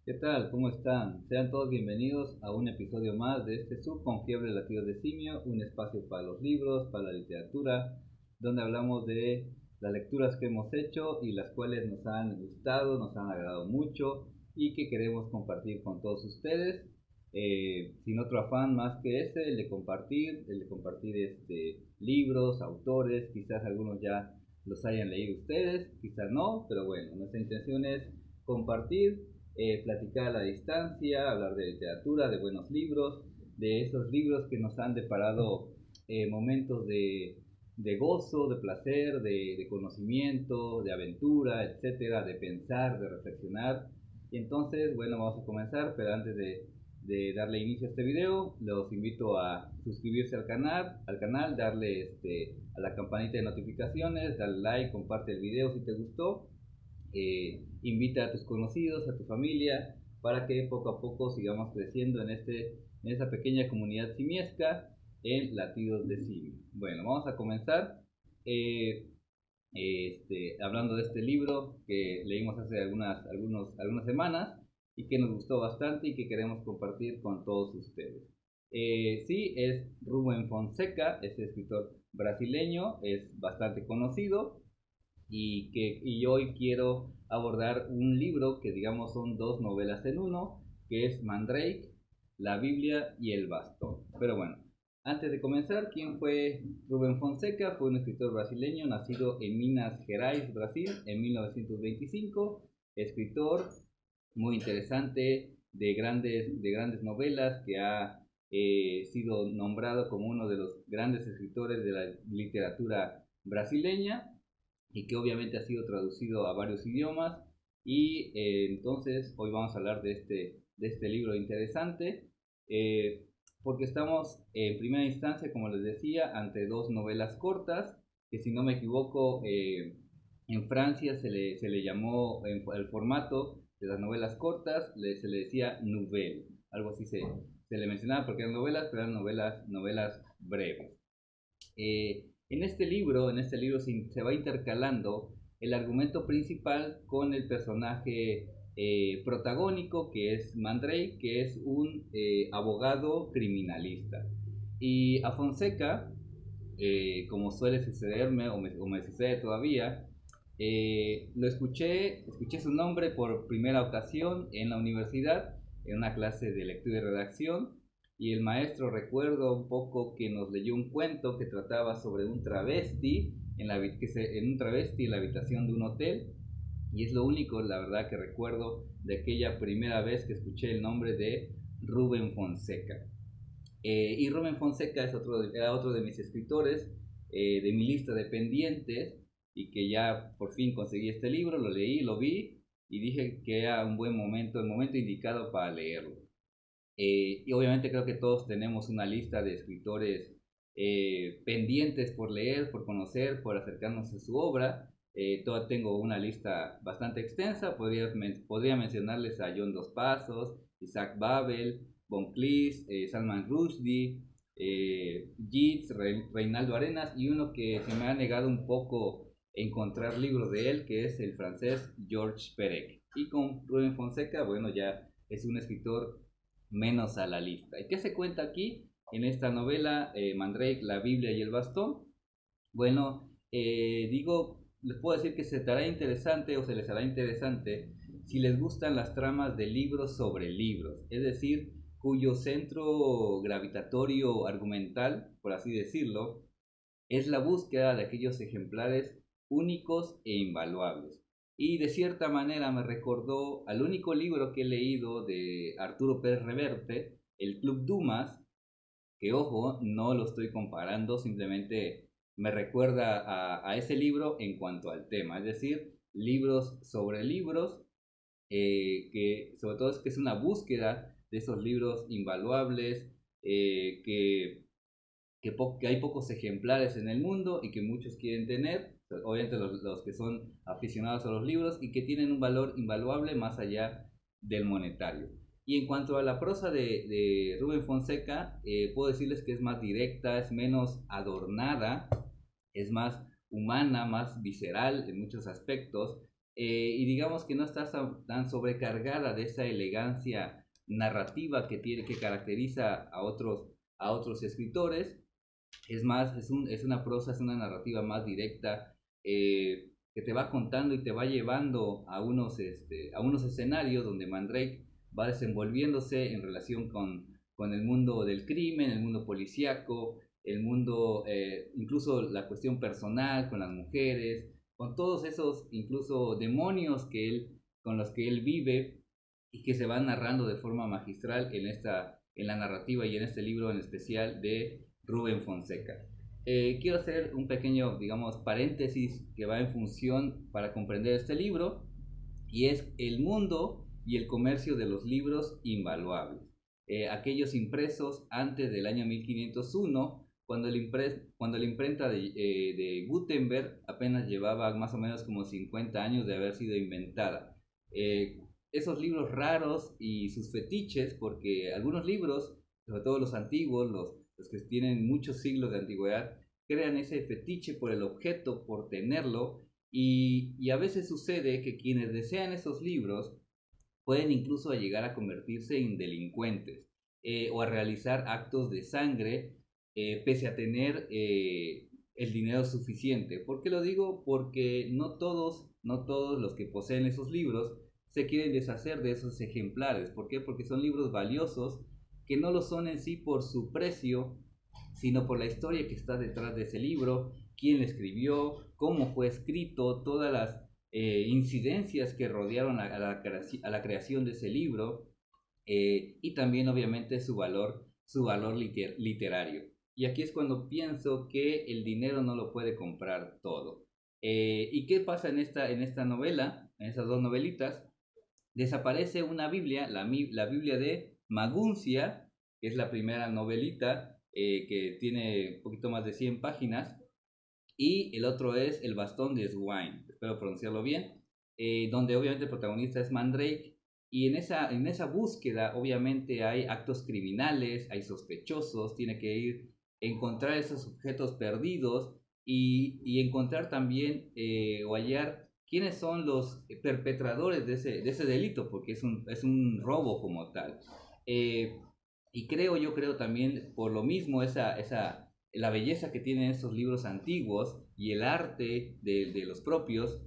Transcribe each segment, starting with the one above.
¿Qué tal? ¿Cómo están? Sean todos bienvenidos a un episodio más de este sub con fiebre latidos de simio, un espacio para los libros, para la literatura, donde hablamos de las lecturas que hemos hecho y las cuales nos han gustado, nos han agradado mucho y que queremos compartir con todos ustedes, sin otro afán más que ese, el de compartir libros, autores, quizás algunos ya los hayan leído ustedes, quizás no, pero bueno, nuestra intención es compartir, platicar a la distancia, hablar de literatura, de buenos libros, de esos libros que nos han deparado momentos de gozo, de placer, de conocimiento, de aventura, etcétera, de pensar, de reflexionar. Y entonces, bueno, vamos a comenzar, pero antes de darle inicio a este video, los invito a suscribirse al canal, darle a la campanita de notificaciones, darle like, comparte el video si te gustó, invita a tus conocidos, a tu familia, para que poco a poco sigamos creciendo en esta pequeña comunidad simiesca en Latidos de Simio. Bueno, vamos a comenzar hablando de este libro que leímos hace algunas semanas y que nos gustó bastante y que queremos compartir con todos ustedes. Sí, es Rubén Fonseca, este escritor brasileño, es bastante conocido y hoy quiero abordar un libro que digamos son dos novelas en uno, que es Mandrake, la Biblia y el bastón. Pero bueno, antes de comenzar, ¿quién fue Rubén Fonseca? Fue un escritor brasileño nacido en Minas Gerais, Brasil, en 1925, escritor muy interesante de grandes novelas, que ha sido nombrado como uno de los grandes escritores de la literatura brasileña y que obviamente ha sido traducido a varios idiomas. Y entonces hoy vamos a hablar de este libro interesante, eh, porque estamos en primera instancia, como les decía, ante dos novelas cortas, que si no me equivoco, en Francia se le llamó, en el formato de las novelas cortas, se le decía nouvelle, algo así se le mencionaba, porque eran novelas, pero eran novelas breves. En este libro se va intercalando el argumento principal con el personaje protagónico, que es Mandrake, que es un abogado criminalista. Y a Fonseca, como suele sucederme o me sucede todavía, escuché su nombre por primera ocasión en la universidad, en una clase de lectura y redacción, y el maestro, recuerdo un poco, que nos leyó un cuento que trataba sobre un travesti en la habitación de un hotel, y es lo único, la verdad, que recuerdo de aquella primera vez que escuché el nombre de Rubén Fonseca. Y Rubén Fonseca era otro de mis escritores, de mi lista de pendientes, y que ya por fin conseguí este libro, lo leí, lo vi y dije que era un buen momento, el momento indicado para leerlo. Y obviamente creo que todos tenemos una lista de escritores pendientes por leer, por conocer, por acercarnos a su obra. Tengo una lista bastante extensa, podría mencionarles a John Dos Passos, Isaac Babel, Von Cleese, Salman Rushdie, Yeats, Reinaldo Arenas, y uno que se me ha negado un poco encontrar libros de él, que es el francés Georges Perec. Y con Rubén Fonseca, bueno, ya es un escritor menos a la lista. ¿Y qué se cuenta aquí en esta novela, Mandrake, la Biblia y el bastón? Bueno, les puedo decir que se te hará interesante o se les hará interesante si les gustan las tramas de libros sobre libros, es decir, cuyo centro gravitatorio argumental, por así decirlo, es la búsqueda de aquellos ejemplares únicos e invaluables. Y de cierta manera me recordó al único libro que he leído de Arturo Pérez Reverte, El Club Dumas, que ojo, no lo estoy comparando, simplemente me recuerda a ese libro en cuanto al tema, es decir, libros sobre libros, que sobre todo es que es una búsqueda de esos libros invaluables, que hay pocos ejemplares en el mundo y que muchos quieren tener, obviamente los que son aficionados a los libros y que tienen un valor invaluable más allá del monetario. Y en cuanto a la prosa de Rubén Fonseca, puedo decirles que es más directa, es menos adornada, es más humana, más visceral en muchos aspectos. y digamos que no está tan sobrecargada de esa elegancia narrativa que caracteriza a otros escritores. Es más, es una prosa, es una narrativa más directa, que te va contando y te va llevando a unos escenarios donde Mandrake va desenvolviéndose en relación con el mundo del crimen, el mundo policíaco, el mundo, incluso la cuestión personal con las mujeres, con todos esos incluso demonios con los que él vive y que se van narrando de forma magistral en la narrativa y en este libro en especial de Rubén Fonseca. Quiero hacer un pequeño, digamos, paréntesis que va en función para comprender este libro, y es el mundo y el comercio de los libros invaluables. Aquellos impresos antes del año 1501, cuando la imprenta de Gutenberg apenas llevaba más o menos como 50 años de haber sido inventada. Esos libros raros y sus fetiches, porque algunos libros, sobre todo los antiguos, los que tienen muchos siglos de antigüedad, crean ese fetiche por el objeto, por tenerlo, y a veces sucede que quienes desean esos libros pueden incluso llegar a convertirse en delincuentes, o a realizar actos de sangre, pese a tener el dinero suficiente. ¿Por qué lo digo? Porque no todos los que poseen esos libros se quieren deshacer de esos ejemplares. ¿Por qué? Porque son libros valiosos que no lo son en sí por su precio, sino por la historia que está detrás de ese libro, quién lo escribió, cómo fue escrito, todas las incidencias que rodearon a la creación de ese libro, y también obviamente su valor literario. Y aquí es cuando pienso que el dinero no lo puede comprar todo. ¿Y qué pasa en esta novela, en esas dos novelitas? Desaparece una Biblia, la Biblia de Maguncia, que es la primera novelita, que tiene un poquito más de 100 páginas, y el otro es El bastón de Swain, espero pronunciarlo bien, donde obviamente el protagonista es Mandrake, y en esa búsqueda obviamente hay actos criminales, hay sospechosos, tiene que ir encontrar esos objetos perdidos, y encontrar también, o hallar quiénes son los perpetradores de ese delito, porque es un robo como tal. Eh, y yo creo también por lo mismo la belleza que tienen estos libros antiguos y el arte de los propios,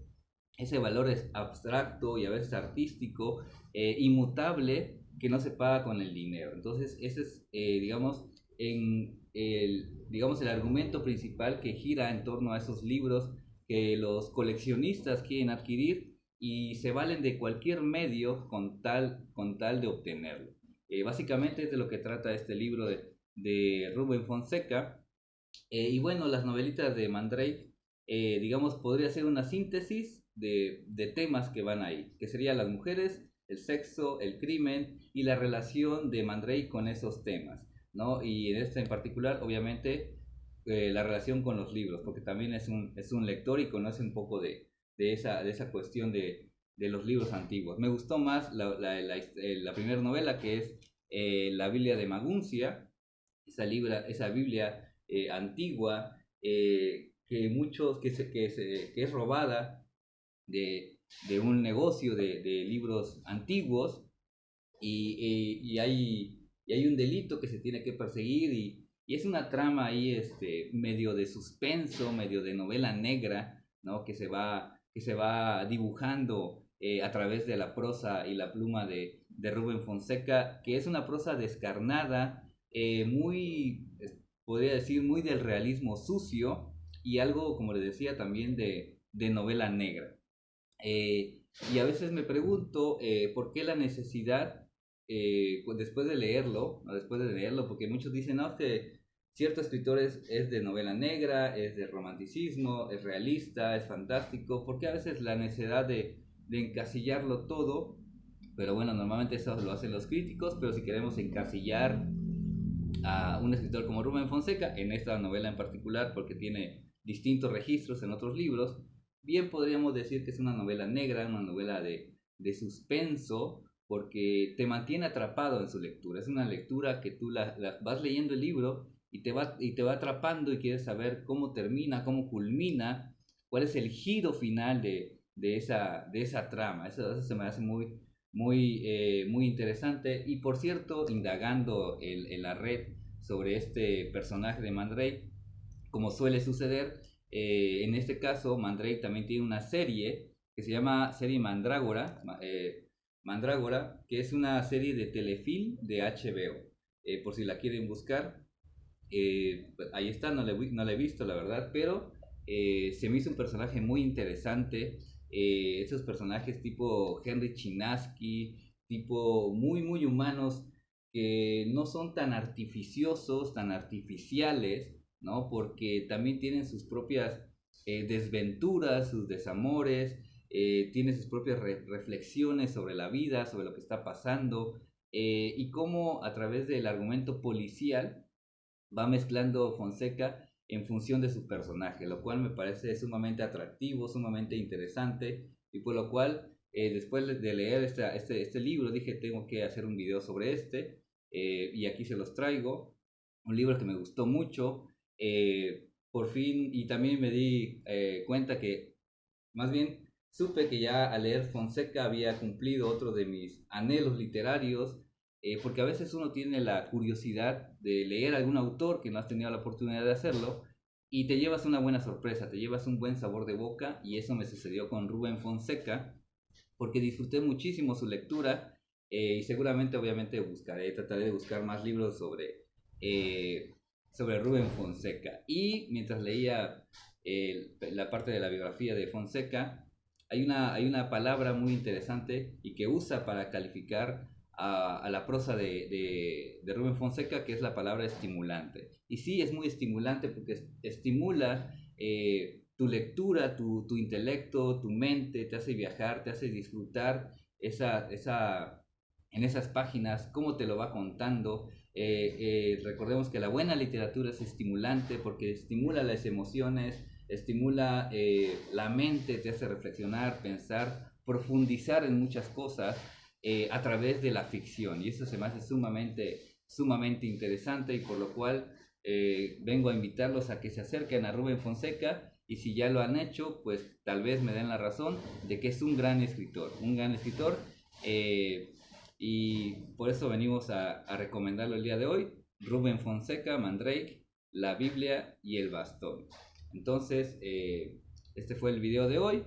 ese valor es abstracto y a veces artístico, inmutable, que no se paga con el dinero. Entonces, ese es, digamos, el argumento principal que gira en torno a esos libros que los coleccionistas quieren adquirir y se valen de cualquier medio con tal de obtenerlo. Básicamente es de lo que trata este libro de Rubén Fonseca. Y bueno, las novelitas de Mandrake, digamos, podría ser una síntesis de temas que van ahí, que serían las mujeres, el sexo, el crimen y la relación de Mandrake con esos temas, ¿no? Y en este en particular, obviamente, la relación con los libros, porque también es un lector y conoce un poco de esa cuestión de los libros antiguos. Me gustó más la primera novela, que es La Biblia de Maguncia, esa Biblia antigua, que es robada de un negocio de libros antiguos, y hay un delito que se tiene que perseguir, y es una trama ahí, medio de suspenso, medio de novela negra, ¿no? Que se va dibujando a través de la prosa y la pluma de Rubén Fonseca, que es una prosa descarnada, podría decir, muy del realismo sucio, y algo, como le decía, también de novela negra. Y a veces me pregunto, por qué la necesidad, después de leerlo, ¿no? Después de leerlo, porque muchos dicen, no, que cierto escritor es de novela negra, es de romanticismo, es realista, es fantástico, porque a veces la necesidad de encasillarlo todo. Pero bueno, normalmente eso lo hacen los críticos, pero si queremos encasillar a un escritor como Rubén Fonseca, en esta novela en particular, porque tiene distintos registros en otros libros, bien podríamos decir que es una novela negra, una novela de suspenso, porque te mantiene atrapado en su lectura. Es una lectura que tú vas leyendo el libro y te va atrapando, y quieres saber cómo termina, cómo culmina, cuál es el giro final de esa trama. Eso se me hace muy interesante. Y por cierto, indagando en la red sobre este personaje de Mandrake, como suele suceder, en este caso Mandrake también tiene una serie que se llama serie Mandrágora, Mandrágora, que es una serie de telefilm de HBO. Por si la quieren buscar, pues ahí está, no la he visto la verdad, pero se me hizo un personaje muy interesante. Esos personajes tipo Henry Chinaski, tipo muy humanos, que no son tan artificiosos, tan artificiales, ¿no? Porque también tienen sus propias desventuras, sus desamores, tiene sus propias reflexiones sobre la vida, sobre lo que está pasando, y cómo a través del argumento policial va mezclando Fonseca en función de su personaje, lo cual me parece sumamente atractivo, sumamente interesante, y por lo cual después de leer este libro dije tengo que hacer un video sobre y aquí se los traigo, un libro que me gustó mucho, por fin, y también me di cuenta que, más bien, supe que ya al leer Fonseca había cumplido otro de mis anhelos literarios, porque a veces uno tiene la curiosidad de leer algún autor que no has tenido la oportunidad de hacerlo y te llevas una buena sorpresa, te llevas un buen sabor de boca, y eso me sucedió con Rubén Fonseca porque disfruté muchísimo su lectura, y seguramente obviamente trataré de buscar más libros eh, sobre Rubén Fonseca. Y mientras leía la parte de la biografía de Fonseca, hay una palabra muy interesante y que usa para calificar a la prosa de Rubén Fonseca, que es la palabra estimulante. Y sí, es muy estimulante porque estimula tu lectura, tu intelecto, tu mente, te hace viajar, te hace disfrutar en esas páginas, cómo te lo va contando. Recordemos que la buena literatura es estimulante porque estimula las emociones, estimula la mente, te hace reflexionar, pensar, profundizar en muchas cosas a través de la ficción, y eso se me hace sumamente interesante, y por lo cual vengo a invitarlos a que se acerquen a Rubén Fonseca, y si ya lo han hecho, pues tal vez me den la razón de que es un gran escritor, y por eso venimos a recomendarlo el día de hoy, Rubén Fonseca, Mandrake, la Biblia y el bastón. Entonces, este fue el video de hoy.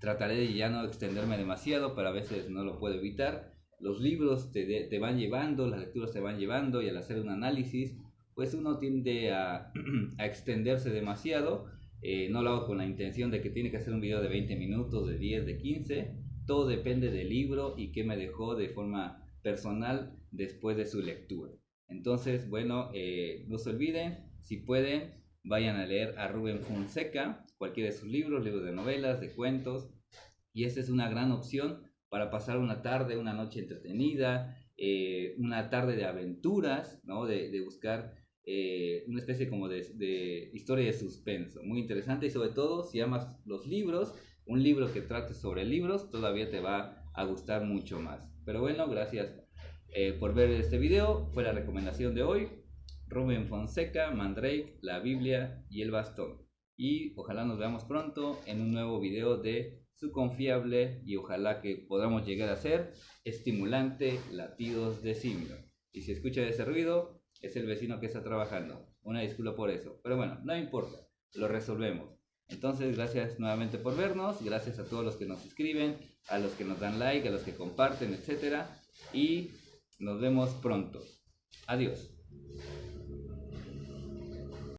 Trataré de ya no extenderme demasiado, pero a veces no lo puedo evitar. Los libros te van llevando, las lecturas te van llevando, y al hacer un análisis, pues uno tiende a extenderse demasiado. No lo hago con la intención de que tiene que hacer un video de 20 minutos, de 10, de 15. Todo depende del libro y qué me dejó de forma personal después de su lectura. Entonces, bueno, no se olviden, si pueden, vayan a leer a Rubén Fonseca, cualquiera de sus libros de novelas, de cuentos, y esta es una gran opción para pasar una tarde, una noche entretenida, una tarde de aventuras, ¿no? De buscar una especie como de historia de suspenso, muy interesante, y sobre todo si amas los libros, un libro que trate sobre libros todavía te va a gustar mucho más. Pero bueno, gracias por ver este video, fue la recomendación de hoy, Rubén Fonseca, Mandrake, la Biblia y el bastón. Y ojalá nos veamos pronto en un nuevo video de su confiable y ojalá que podamos llegar a ser estimulante latidos de simio. Y si escucha ese ruido, es el vecino que está trabajando. Una disculpa por eso. Pero bueno, no importa, lo resolvemos. Entonces, gracias nuevamente por vernos, gracias a todos los que nos escriben, a los que nos dan like, a los que comparten, etc. Y nos vemos pronto. Adiós.